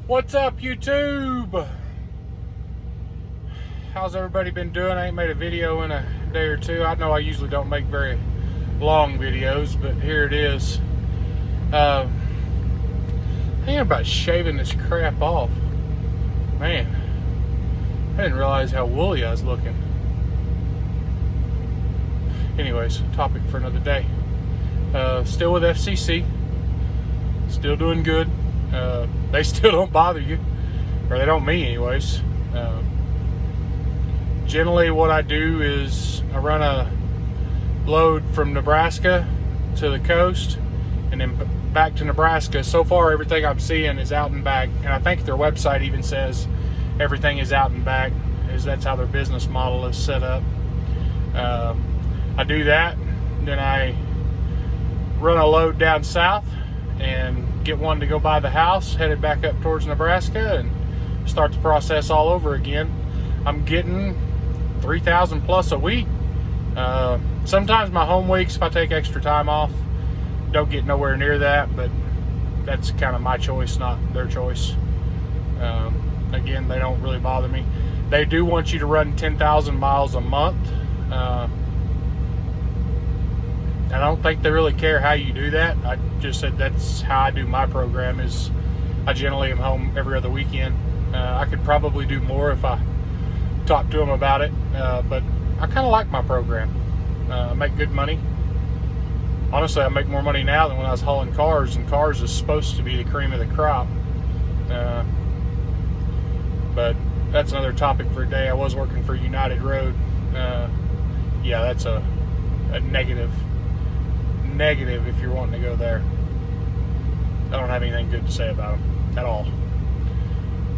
What's up, YouTube? How's everybody been doing? I ain't made a video in a day or two. I know I usually don't make very long videos, but here it is. Thinking about shaving this crap off. Man, I didn't realize how woolly I was looking. Anyways, topic for another day. Still with FCC. Still doing good. They still don't bother you, or they don't me anyways. Generally what I do is I run a load from Nebraska to the coast and then back to Nebraska. So far everything I'm seeing is out and back, and I think their website even says everything is out and back, as that's how their business model is set up. I do that, then I run a load down south and get one to go by the house, headed back up towards Nebraska, and start the process all over again. I'm getting 3,000 plus a week. Sometimes my home weeks, if I take extra time off, don't get nowhere near that, but that's kind of my choice, not their choice. Again, they don't really bother me. They do want you to run 10,000 miles a month. I don't think they really care how you do that. I just said that's how I do my program. Is I generally am home every other weekend. I could probably do more if I talked to them about it, but I kind of like my program. I make good money. Honestly, I make more money now than when I was hauling cars, and cars is supposed to be the cream of the crop. But that's another topic for a day. I was working for United Road. Yeah, that's a negative if you're wanting to go there. I don't have anything good to say about them at all.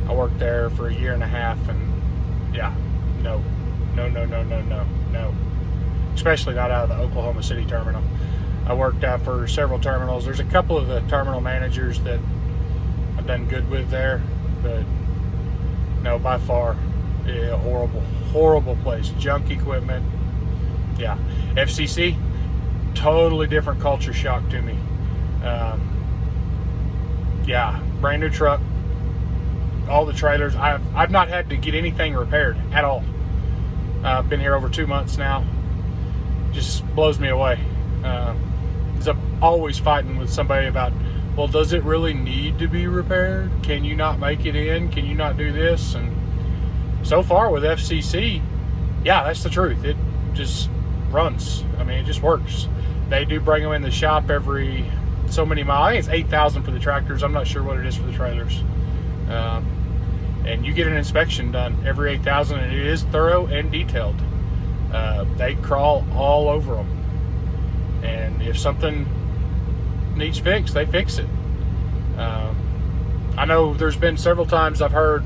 I worked there for a year and a half, and yeah, no. Especially not out of the Oklahoma City terminal. I worked out for several terminals. There's a couple of the terminal managers that I've done good with there, but no, by far, yeah, horrible place. Junk equipment. Yeah, FCC, totally different culture shock to me. Yeah, brand new truck, all the trailers. I've not had to get anything repaired at all. I've been here over 2 months now. Just blows me away. Because I'm always fighting with somebody about, well, does it really need to be repaired? Can you not make it in? Can you not do this? And so far with FCC, yeah, that's the truth. It just runs. I mean, it just works. They do bring them in the shop every so many miles. I think it's 8,000 for the tractors. I'm not sure what it is for the trailers. And you get an inspection done every 8,000, and it is thorough and detailed. They crawl all over them. And if something needs fixed, they fix it. I know there's been several times I've heard,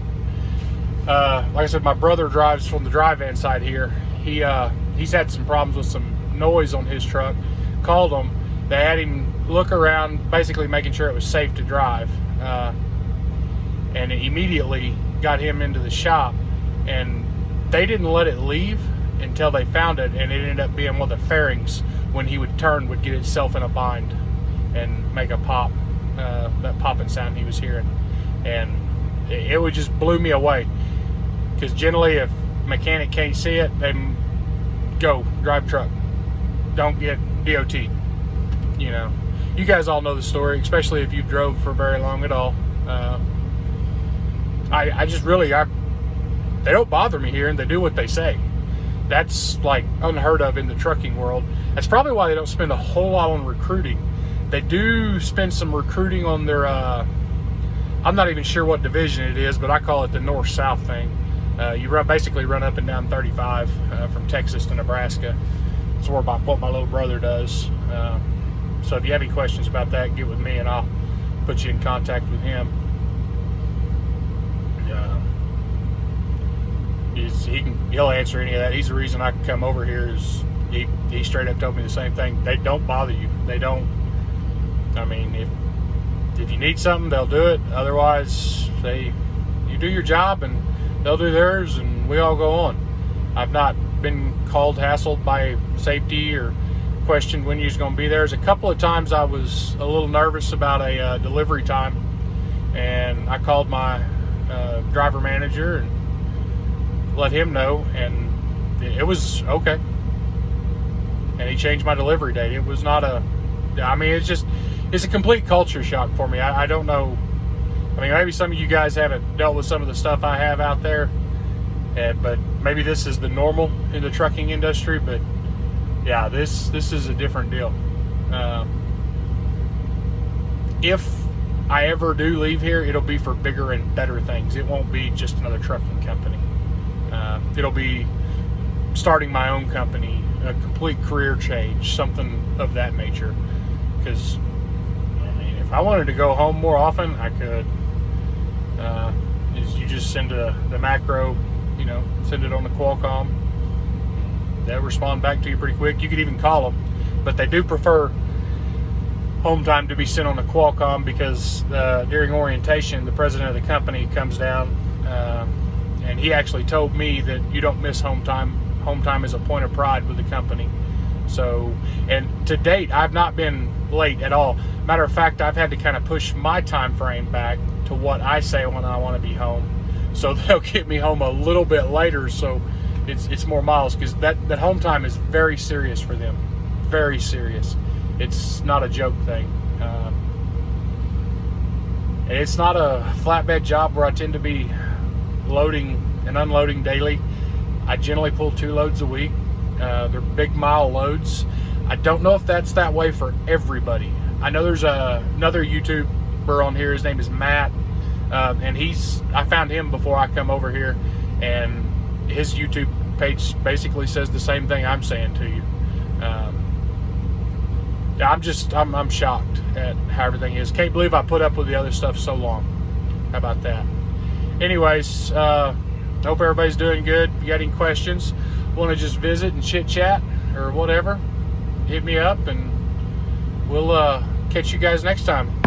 like I said, my brother drives from the dry van side here. He's had some problems with some noise on his truck. Called them. They had him look around, basically making sure it was safe to drive. And it immediately got him into the shop, and they didn't let it leave until they found it, and it ended up being one of the fairings, when he would turn, would get itself in a bind and make a pop, that popping sound he was hearing. And it would just blew me away, because generally if mechanic can't see it, they go drive truck, don't get DOT. You know, you guys all know the story, especially if you drove for very long at all. I just really, they don't bother me here, and they do what they say. That's like unheard of in the trucking world. That's probably why they don't spend a whole lot on recruiting. They do spend some recruiting on their, I'm not even sure what division it is, but I call it the north-south thing. You basically run up and down 35 from Texas to Nebraska. It's what my little brother does. So if you have any questions about that, get with me and I'll put you in contact with him. He'll answer any of that. He's the reason I can come over here. Is he straight up told me the same thing. They don't bother you. They don't. I mean, if you need something, they'll do it. Otherwise, you do your job and they'll do theirs, and we all go on. I've not been called, hassled by safety or questioned when you was going to be there. There's a couple of times I was a little nervous about a delivery time, And I called my driver manager and let him know, and it was okay. And he changed my delivery date. It was not it's a complete culture shock for me. I don't know. I mean, maybe some of you guys haven't dealt with some of the stuff I have out there, but maybe this is the normal in the trucking industry. But yeah, this is a different deal. If I ever do leave here, it'll be for bigger and better things. It won't be just another trucking company. It'll be starting my own company, a complete career change, something of that nature. Because if I wanted to go home more often, I could. You just send the macro, send it on the Qualcomm. They'll respond back to you pretty quick. You could even call them, but they do prefer home time to be sent on the Qualcomm, because during orientation, the president of the company comes down, and he actually told me that you don't miss home time. Home time is a point of pride with the company. So, and to date, I've not been late at all. Matter of fact, I've had to kind of push my time frame back to what I say when I want to be home. So they'll get me home a little bit later, so it's more miles, because that home time is very serious for them. Very serious. It's not a joke thing. It's not a flatbed job where I tend to be loading and unloading daily. I generally pull 2 loads a week. They're big mile loads. I don't know if that's that way for everybody. I know there's another YouTuber on here. His name is Matt, and I found him before I come over here, and his YouTube page basically says the same thing I'm saying to you. I'm shocked at how everything is. Can't believe I put up with the other stuff so long. How about that? Anyways, hope everybody's doing good. If you got any questions, want to just visit and chit chat or whatever, hit me up, and we'll catch you guys next time.